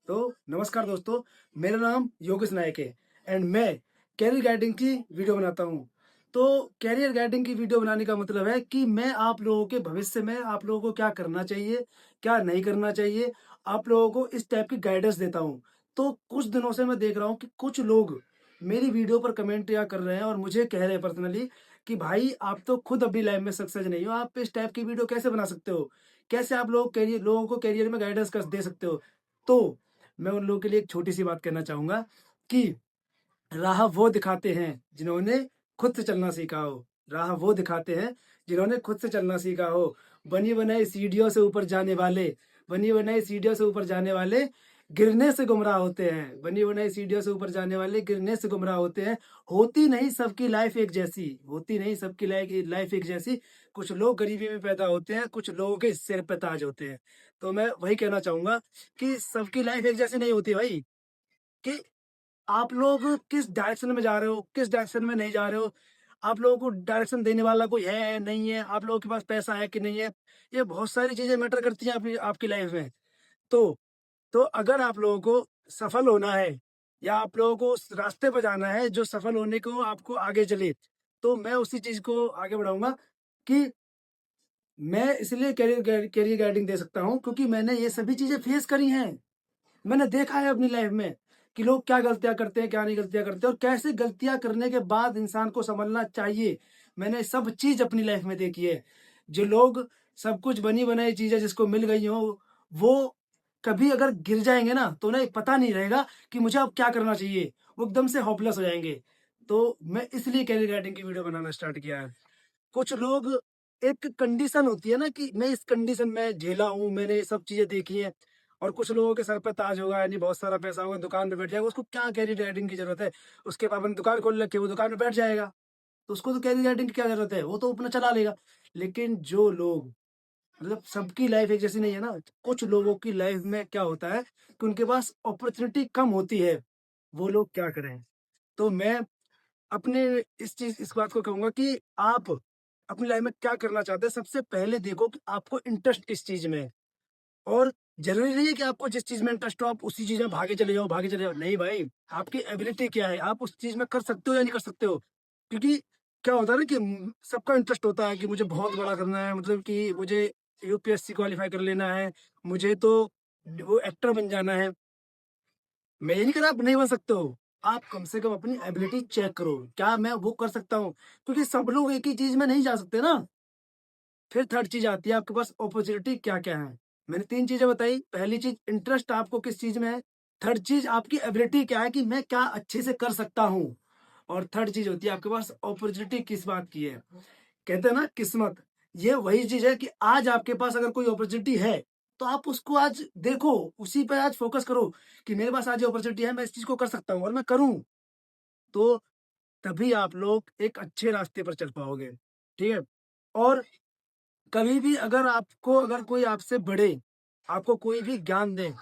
तो नमस्कार दोस्तों, मेरा नाम योगेश नायक है एंड मैं कैरियर गाइडिंग की वीडियो बनाता हूँ। तो कैरियर गाइडिंग की वीडियो बनाने का मतलब है कि मैं आप लोगों के भविष्य में आप लोगों को क्या करना चाहिए, क्या नहीं करना चाहिए, आप लोगों को इस टाइप की गाइडेंस देता हूँ। तो कुछ दिनों से मैं देख रहा हूँ कि कुछ लोग मेरी वीडियो पर कमेंट या कर रहे हैं और मुझे कह रहे हैं पर्सनली कि भाई आप तो खुद अपनी लाइफ में सक्सेस नहीं हो, आप इस टाइप की वीडियो कैसे बना सकते हो? कैसे आप लोगों को कैरियर में गाइडेंस कर दे सकते हो? तो मैं उन लोगों के लिए एक छोटी-सी बात कहना चाहूँगा कि राह वो दिखाते हैं जिन्होंने खुद से चलना सीखा हो। राह वो दिखाते हैं जिन्होंने खुद से चलना सीखा हो। बनी-बनाई सीढ़ियों से ऊपर जाने वाले बनी-बनाई सीढ़ियों से ऊपर जाने वाले गिरने से गुमराह होते हैं। बनी-बनाई सीढ़ियों से ऊपर जाने वाले गिरने से गुमराह होते हैं। होती नहीं सबकी लाइफ़ एक जैसी, होती नहीं सबकी लाइफ़ एक जैसी। कुछ लोग गरीबी में पैदा होते हैं, कुछ लोगों के सिर पे ताज होते हैं। तो मैं वही कहना चाहूँगा कि सबकी लाइफ़ एक जैसी नहीं होती भाई, कि आप लोग किस डायरेक्शन में जा रहे हो, किस डायरेक्शन में नहीं जा रहे हो, आप लोगों को डायरेक्शन देने वाला कोई है, नहीं है, आप लोगों के पास पैसा है कि नहीं है, ये बहुत सारी चीज़ें मैटर करती हैं आपकी आपकी लाइफ में। तो तो अगर आप लोगों को सफल होना है या आप लोगों को उस रास्ते पे जाना है जो सफल होने को आपको आगे चले, तो मैं उसी चीज़ को आगे बढ़ाऊँगा कि मैं इसलिए कैरियर गाइडिंग दे सकता हूँ क्योंकि मैंने ये सभी चीज़ें फेस करी हैं। मैंने देखा है अपनी लाइफ में कि लोग क्या गलतियाँ करते हैं, क्या नहीं गलतियाँ करते हैं और कैसे गलतियाँ करने के बाद इंसान को संभलना चाहिए। मैंने सब चीज़ अपनी लाइफ में देखी है। जो लोग सब कुछ बनी-बनाई चीज़ें जिसको मिल गई हो, वो कभी अगर गिर जाएँगे ना, तो उन्हें पता नहीं रहेगा कि मुझे अब क्या करना चाहिए। वो एकदम से होपलेस हो जाएँगे। तो मैं इसलिए कैरियर गाइडिंग की वीडियो बनाना स्टार्ट किया है। कुछ लोग एक कंडीशन होती है ना कि मैं इस कंडीशन में झेला हूँ, मैंने ये सब चीज़ें देखी हैं और कुछ लोगों के सर पे ताज होगा यानी बहुत सारा पैसा होगा, दुकान पे बैठ जाएगा, उसको क्या कैरियर गाइडिंग की ज़रूरत है? उसके पापा ने दुकान खोल रखी है, वो दुकान पे बैठ जाएगा, तो उसको तो कैरियर गाइडिंग की क्या ज़रूरत है? वो तो अपना चला लेगा। लेकिन जो लोग मतलब सबकी लाइफ़ एक जैसी नहीं है ना, कुछ लोगों की लाइफ़ में क्या होता है कि उनके पास अपॉर्च्युनिटी कम होती है, वो लोग क्या करें? तो मैं अपने इस बात को कहूँगा कि आप अपनी लाइफ में क्या करना चाहते हैं, सबसे पहले देखो कि आपको इंटरेस्ट किस चीज़ में है और ज़रूरी नहीं है कि आपको जिस चीज़ में इंटरेस्ट हो, आप उसी चीज़ में भागे चले जाओ। नहीं भाई, आपकी एबिलिटी क्या है? आप उस चीज़ में कर सकते हो या नहीं कर सकते हो? क्योंकि क्या होता है ना कि सबका इंटरेस्ट होता है कि मुझे बहुत बड़ा करना है, मतलब कि मुझे यूपीएससी क्वालीफाई कर लेना है, मुझे तो वो एक्टर बन जाना है। मैं ये नहीं कह रहा आप नहीं बन सकते हो। आप कम से कम अपनी एबिलिटी चेक करो, क्या मैं वो कर सकता हूँ? क्योंकि सब लोग एक ही चीज़ में नहीं जा सकते ना। फिर थर्ड चीज़ आती है आपके पास अपॉर्च्युनिटी क्या-क्या है। मैंने 3 चीज़ें बताई, पहली चीज़ इंटरेस्ट आपको किस चीज़ में है, थर्ड चीज़ आपकी एबिलिटी क्या है कि मैं क्या अच्छे से कर सकता हूँ और थर्ड चीज़ होती है आपके पास अपॉर्च्युनिटी किस बात की है। कहते हैं ना किस्मत, ये वही चीज़ है कि आज आपके पास अगर कोई अपॉर्च्युनिटी है, तो आप उसको आज देखो, उसी पे आज फ़ोकस करो कि मेरे पास आज ये अपॉर्च्युनिटी है, मैं इस चीज़ को कर सकता हूँ और मैं करूँ। तो तभी आप लोग एक अच्छे रास्ते पर चल पाओगे, ठीक है? और कभी भी अगर कोई आपसे बढ़े, आपको कोई भी ज्ञान दे,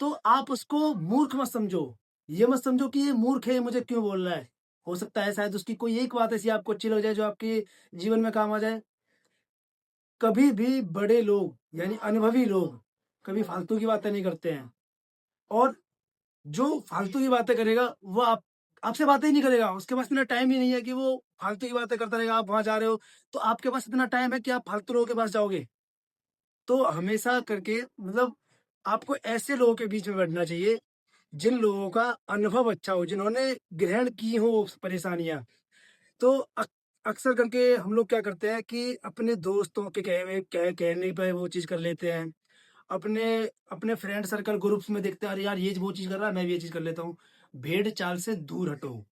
तो आप उसको मूर्ख मत समझो। ये मत समझो कि ये मूर्ख है, ये मुझे क्यों बोल रहा है? हो सकता है शायद उसकी कोई एक बात ऐसी आपको अच्छी लग जाए जो आपके जीवन में काम आ जाए। कभी भी बड़े लोग यानी अनुभवी लोग कभी फालतू की बातें नहीं करते हैं और जो फालतू की बातें करेगा वो आपसे बातें ही नहीं करेगा। उसके पास इतना टाइम ही नहीं है कि वो फालतू की बातें करता रहेगा। आप वहाँ जा रहे हो तो आपके पास इतना टाइम है कि आप फालतू लोगों के पास जाओगे। तो हमेशा करके मतलब आपको ऐसे लोगों के बीच में बैठना चाहिए जिन लोगों का अनुभव अच्छा हो, जिन्होंने ग्रहण की हो परेशानियाँ। तो अक्सर करके हम लोग क्या करते हैं कि अपने दोस्तों के कहने पे वो चीज़ कर लेते हैं। अपने अपने फ्रेंड सर्कल ग्रुप्स में देखते हैं, अरे यार ये वो चीज़ कर रहा है, मैं भी ये चीज़ कर लेता हूँ। भेड़ चाल से दूर हटो।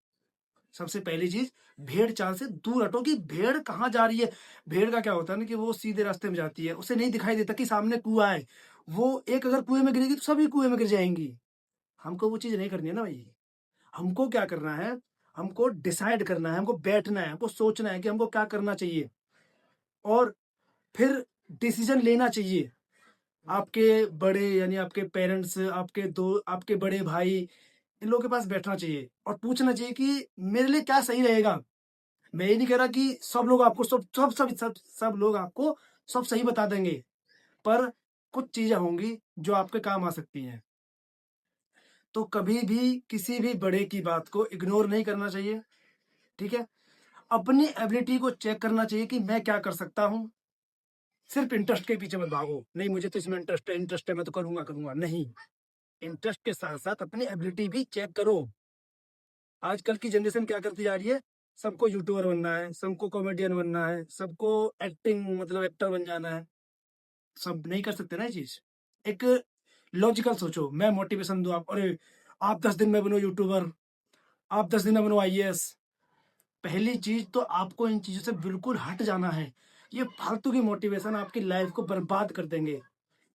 सबसे पहली चीज़ भेड़ चाल से दूर हटो कि भेड़ कहाँ जा रही है। भेड़ का क्या होता है ना कि वो सीधे रास्ते में जाती है, उसे नहीं दिखाई देता कि सामने कुआँ है। वो एक अगर कुएँ में गिरेगी तो सभी कुएँ में गिर जाएँगी। हमको वो चीज़ नहीं करनी है ना भाई। हमको क्या करना है, हमको डिसाइड करना है, हमको बैठना है, हमको सोचना है कि हमको क्या करना चाहिए और फिर डिसीज़न लेना चाहिए। आपके बड़े यानी आपके पेरेंट्स, आपके बड़े भाई, इन लोगों के पास बैठना चाहिए और पूछना चाहिए कि मेरे लिए क्या सही रहेगा? मैं ये नहीं कह रहा कि सब लोग आपको सब लोग आपको सब सही बता देंगे, पर कुछ चीज़ें होंगी जो आपके काम आ सकती हैं। तो कभी भी किसी भी बड़े की बात को इग्नोर नहीं करना चाहिए, ठीक है? अपनी एबिलिटी को चेक करना चाहिए कि मैं क्या कर सकता हूँ। सिर्फ इंटरेस्ट के पीछे मत भागो, नहीं मुझे तो इसमें इंटरेस्ट है मैं तो करूँगा, करूँगा, नहीं। इंटरेस्ट के साथ-साथ अपनी एबिलिटी भी चेक करो। आजकल की जनरेशन क्या करती जा रही है, सबको यूट्यूबर बनना है, सबको कॉमेडियन बनना है, सबको एक्टिंग मतलब एक्टर बन जाना है। सब नहीं कर सकते ना ये चीज़। एक लॉजिकल सोचो, मैं मोटिवेशन दूँ आप, अरे! आप 10 दिन में बनो यूट्यूबर, आप 10 दिन में बनो आईएएस। पहली चीज़ तो आपको इन चीज़ों से बिल्कुल हट जाना है। ये फालतू की मोटिवेशन आपकी लाइफ़ को बर्बाद कर देंगे।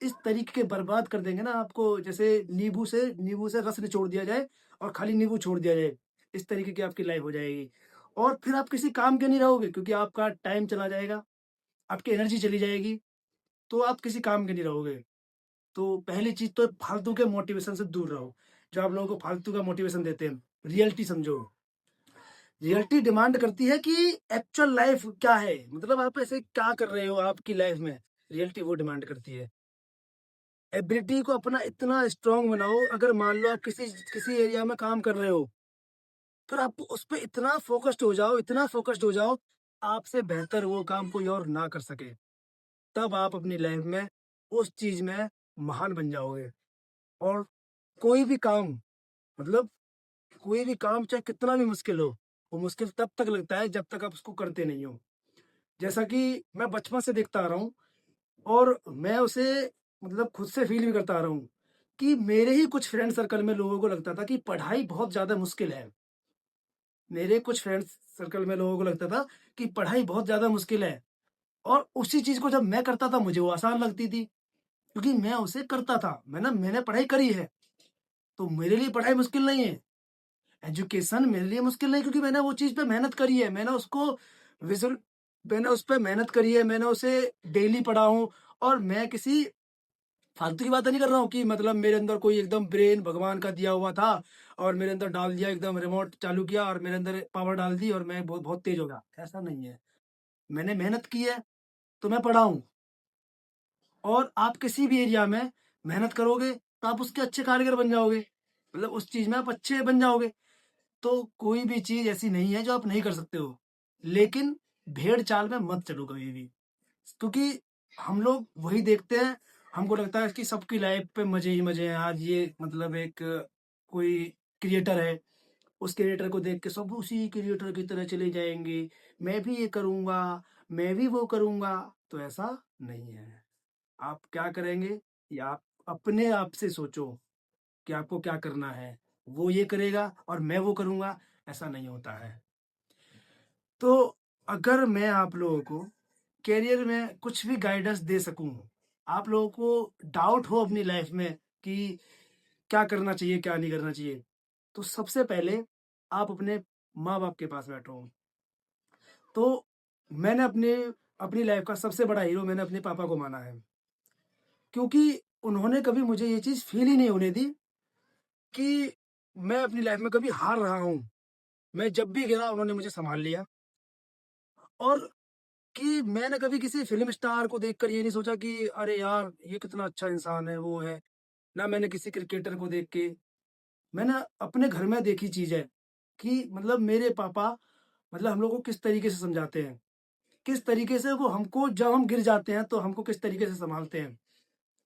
इस तरीके के बर्बाद कर देंगे ना आपको, जैसे नींबू से रस निचोड़ दिया जाए और खाली नींबू छोड़ दिया जाए। इस तरीके की आपकी लाइफ़ हो जाएगी और फिर आप किसी काम के नहीं रहोगे, क्योंकि आपका टाइम चला जाएगा, आपकी एनर्जी चली जाएगी, तो आप किसी काम के नहीं रहोगे। तो पहली चीज़ तो फालतू के मोटिवेशन से दूर रहो। जो आप लोगों को फालतू का मोटिवेशन देते हैं, रियलिटी समझो। रियलिटी डिमांड करती है कि एक्चुअल लाइफ क्या है, मतलब आप ऐसे क्या कर रहे हो आपकी लाइफ में, रियलिटी वो डिमांड करती है। एबिलिटी को अपना इतना स्ट्रांग बनाओ, अगर मान लो आप किसी किसी एरिया में काम कर रहे हो, फिर आप उस पे इतना फोकस्ड हो जाओ, इतना फोकस्ड हो जाओ, आपसे बेहतर वो काम कोई और ना कर सके। तब आप अपनी लाइफ में उस चीज में महान बन जाओगे। और कोई भी काम, मतलब कोई भी काम चाहे कितना भी मुश्किल हो, वो मुश्किल तब तक लगता है जब तक आप उसको करते नहीं हो। जैसा कि मैं बचपन से देखता आ रहा हूँ और मैं उसे मतलब खुद से फील भी करता आ रहा हूँ कि मेरे ही कुछ फ्रेंड सर्कल में लोगों को लगता था कि पढ़ाई बहुत ज़्यादा मुश्किल है। मेरे कुछ फ्रेंड्स सर्कल में लोगों को लगता था कि पढ़ाई बहुत ज़्यादा मुश्किल है, और उसी चीज़ को जब मैं करता था मुझे वो आसान लगती थी, क्योंकि मैं उसे करता था। मैंने पढ़ाई करी है, तो मेरे लिए पढ़ाई मुश्किल नहीं है। एजुकेशन मेरे लिए मुश्किल नहीं, क्योंकि मैंने वो चीज़ पे मेहनत करी है। विज़ुअल मैंने उस पे मेहनत करी है, मैंने उसे डेली पढ़ा हूँ। और मैं किसी फालतू की बातें नहीं कर रहा हूँ कि मतलब मेरे अंदर कोई एकदम ब्रेन भगवान का दिया हुआ था और मेरे अंदर डाल दिया, एकदम रिमोट चालू किया और मेरे अंदर पावर डाल दी और मैं बहुत बहुत तेज हो गया, ऐसा नहीं है। मैंने मेहनत की है, तो मैं पढ़ा हूँ। और आप किसी भी एरिया में मेहनत करोगे तो आप उसके अच्छे कारीगर बन जाओगे, मतलब उस चीज़ में आप अच्छे बन जाओगे। तो कोई भी चीज़ ऐसी नहीं है जो आप नहीं कर सकते हो। लेकिन भेड़ चाल में मत चलो कभी भी, क्योंकि हम लोग वही देखते हैं। हमको लगता है कि सबकी लाइफ पे मजे ही मजे हैं। आज ये मतलब एक कोई क्रिएटर है, उस क्रिएटर को देख के सब उसी क्रिएटर की तरह चले जाएंगे, मैं भी ये करूँगा, मैं भी वो करूँगा। तो ऐसा नहीं है। आप क्या करेंगे, या आप अपने आप से सोचो कि आपको क्या करना है। वो ये करेगा और मैं वो करूँगा, ऐसा नहीं होता है। तो अगर मैं आप लोगों को करियर में कुछ भी गाइडेंस दे सकूं, आप लोगों को डाउट हो अपनी लाइफ में कि क्या करना चाहिए क्या नहीं करना चाहिए, तो सबसे पहले आप अपने माँ बाप के पास बैठो। तो मैंने अपने अपनी लाइफ का सबसे बड़ा हीरो मैंने अपने पापा को माना है, क्योंकि उन्होंने कभी मुझे ये चीज़ फील ही नहीं होने दी कि मैं अपनी लाइफ में कभी हार रहा हूँ। मैं जब भी गिरा उन्होंने मुझे संभाल लिया। और कि मैंने कभी किसी फ़िल्म स्टार को देखकर ये नहीं सोचा कि अरे यार! ये कितना अच्छा इंसान है, वो है। ना मैंने किसी क्रिकेटर को देख के, मैंने अपने घर में देखी चीज़ है कि मतलब मेरे पापा मतलब हम लोग को किस तरीके से समझाते हैं। किस तरीके से वो हमको जब हम गिर जाते हैं तो हमको किस तरीके से सँभालते हैं।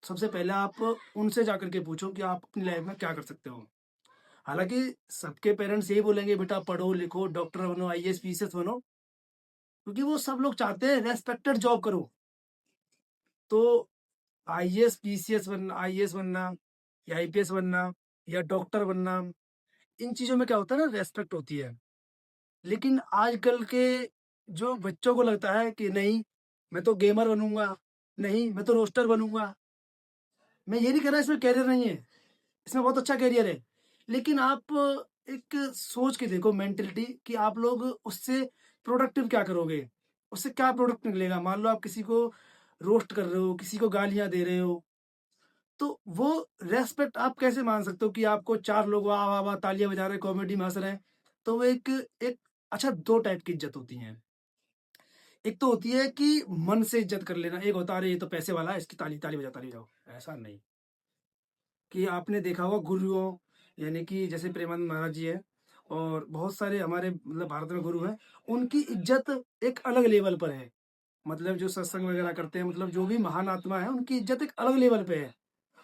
सबसे पहले आप उनसे जाकर के पूछो कि आप अपनी लाइफ़ में क्या कर सकते हो। हालाँकि सबके पेरेंट्स यही बोलेंगे बेटा पढ़ो, लिखो, डॉक्टर बनो, आईएएस, पीसीएस बनो, क्योंकि वो सब लोग चाहते हैं रेस्पेक्टेड जॉब करो। तो आईएएस बनना या आईपीएस बनना या डॉक्टर बनना, इन चीज़ों में क्या होता है ना, रेस्पेक्ट होती है। लेकिन आजकल के जो बच्चों को लगता है कि नहीं, मैं तो गेमर बनूँगा, नहीं मैं तो रोस्टर बनूँगा। मैं ये नहीं कह रहा इसमें करियर नहीं है, इसमें बहुत अच्छा करियर है। लेकिन आप एक सोच के देखो मेंटालिटी कि आप लोग उससे प्रोडक्टिव क्या करोगे? उससे क्या प्रोडक्ट निकलेगा? मान लो आप किसी को रोस्ट कर रहे हो, किसी को गालियाँ दे रहे हो, तो वो रिस्पेक्ट आप कैसे मान सकते हो कि आपको 4 लोग वाह, वाह, वाह तालियाँ बजा रहे हैं, कॉमेडी में हँस रहे हैं। तो वो एक एक अच्छा 2 टाइप की इज़्ज़त होती है। एक तो होती है कि मन से इज़्ज़त कर लेना, एक होता है अरे ये तो पैसे वाला है, इसकी ताली ताली बजाता रही जाओ। ऐसा नहीं, कि आपने देखा होगा गुरुओं यानी कि जैसे प्रेमानंद महाराज जी हैं और बहुत सारे हमारे मतलब भारत में गुरु हैं, उनकी इज्जत एक अलग लेवल पर है। मतलब जो सत्संग वगैरह करते हैं, मतलब जो भी महान आत्मा है, उनकी इज्जत एक अलग लेवल पे है।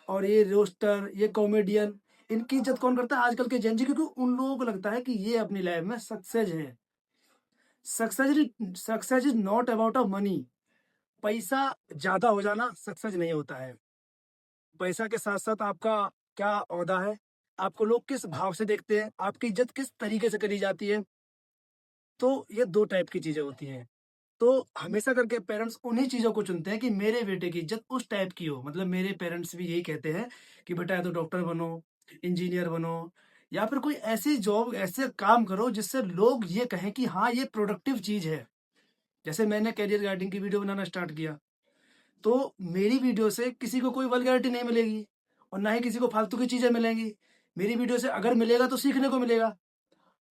और ये रोस्टर, ये कॉमेडियन, इनकी इज्जत कौन करता है? आजकल के जेन जी, क्योंकि उन लोगों को लगता है कि ये अपनी लाइफ में सक्सेस है। Success is not about a money. पैसा ज्यादा हो जाना सक्सेस नहीं होता है। पैसा के साथ साथ आपका क्या ओहदा है, आपको लोग किस भाव से देखते हैं, आपकी इज्जत किस तरीके से करी जाती है। तो ये दो टाइप की चीजें होती हैं। तो हमेशा करके पेरेंट्स उन्हीं चीजों को चुनते हैं कि मेरे बेटे की इज्जत उस टाइप की हो। मतलब मेरे पेरेंट्स भी यही कहते हैं कि बेटा या तो डॉक्टर बनो, इंजीनियर बनो, या फिर कोई ऐसी जॉब, ऐसे काम करो जिससे लोग ये कहें कि हाँ ये प्रोडक्टिव चीज है। जैसे मैंने कैरियर गाइडिंग की वीडियो बनाना स्टार्ट किया, तो मेरी वीडियो से किसी को कोई वल्गैरिटी नहीं मिलेगी और ना ही किसी को फालतू की चीजें मिलेंगी। मेरी वीडियो से अगर मिलेगा तो सीखने को मिलेगा।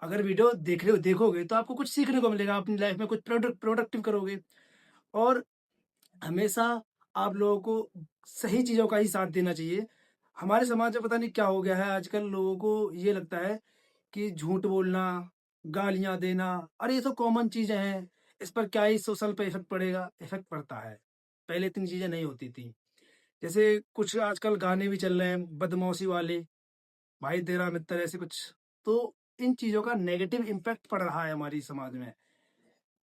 अगर वीडियो देखोगे तो आपको कुछ सीखने को मिलेगा, अपनी लाइफ में कुछ प्रोडक्टिव करोगे। और हमेशा आप लोगों को सही चीज़ों का ही साथ देना चाहिए। हमारे समाज में पता नहीं क्या हो गया है, आजकल लोगों को ये लगता है कि झूठ बोलना, गालियाँ देना, अरे ये तो कॉमन चीज़ें हैं, इस पर क्या ही सोशल पे इफ़ेक्ट पड़ेगा? इफ़ेक्ट पड़ता है। पहले इतनी चीज़ें नहीं होती थी। जैसे कुछ आजकल गाने भी चल रहे हैं बदमौसी वाले, भाई तेरा मित्र, ऐसे कुछ। तो इन चीज़ों का नेगेटिव इम्पैक्ट पड़ रहा है हमारी समाज में।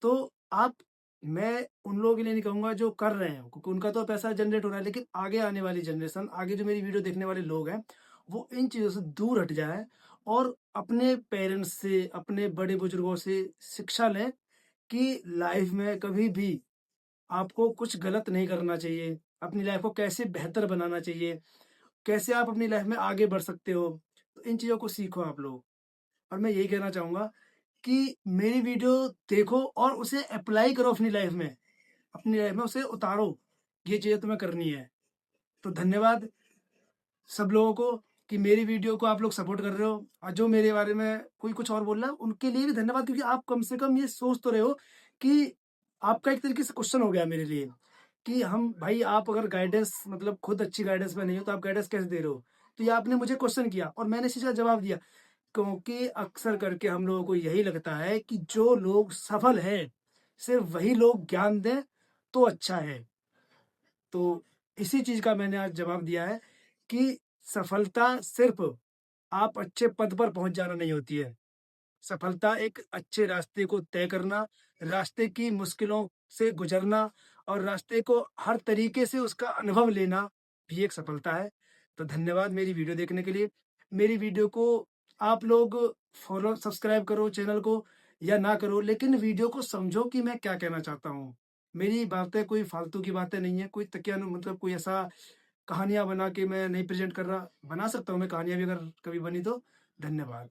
तो आप मैं उन लोगों के लिए नहीं कहूँगा जो कर रहे हैं, क्योंकि उनका तो पैसा जनरेट हो रहा है, लेकिन आगे आने वाली जनरेशन, आगे जो मेरी वीडियो देखने वाले लोग हैं, वो इन चीज़ों से दूर हट जाए और अपने पेरेंट्स से, अपने बड़े बुजुर्गों से शिक्षा लें कि लाइफ में कभी भी आपको कुछ गलत नहीं करना चाहिए, अपनी लाइफ को कैसे बेहतर बनाना चाहिए, कैसे आप अपनी लाइफ में आगे बढ़ सकते हो। तो इन चीज़ों को सीखो आप लोग। और मैं यही कहना चाहूँगा कि मेरी वीडियो देखो और उसे अप्लाई करो अपनी लाइफ में उसे उतारो। ये चीज़ें तुम्हें करनी है। तो धन्यवाद सब लोगों को कि मेरी वीडियो को आप लोग सपोर्ट कर रहे हो, और जो मेरे बारे में कोई कुछ और बोल रहा है उनके लिए भी धन्यवाद, क्योंकि आप कम से कम ये सोच तो रहे हो कि आपका एक तरीके से क्वेश्चन हो गया मेरे लिए कि हम भाई, आप अगर गाइडेंस, मतलब खुद अच्छी गाइडेंस में नहीं हो तो आप गाइडेंस कैसे दे रहे हो। तो ये आपने मुझे क्वेश्चन किया और मैंने इसी का जवाब दिया। क्योंकि अक्सर करके हम लोगों को यही लगता है कि जो लोग सफल हैं सिर्फ वही लोग ज्ञान दें तो अच्छा है। तो इसी चीज का मैंने आज जवाब दिया है कि सफलता सिर्फ आप अच्छे पद पर पहुंच जाना नहीं होती है। सफलता एक अच्छे रास्ते को तय करना, रास्ते की मुश्किलों से गुजरना और रास्ते को हर तरीके से उसका अनुभव लेना भी एक सफलता है। तो धन्यवाद मेरी वीडियो देखने के लिए। मेरी वीडियो को आप लोग फॉलो, सब्सक्राइब करो चैनल को या ना करो, लेकिन वीडियो को समझो कि मैं क्या कहना चाहता हूँ। मेरी बातें कोई फालतू की बातें नहीं है, कोई तकिया मतलब कोई ऐसा कहानियाँ बना के मैं नहीं प्रेजेंट कर रहा। बना सकता हूँ मैं कहानियाँ भी अगर कभी बनी तो। धन्यवाद।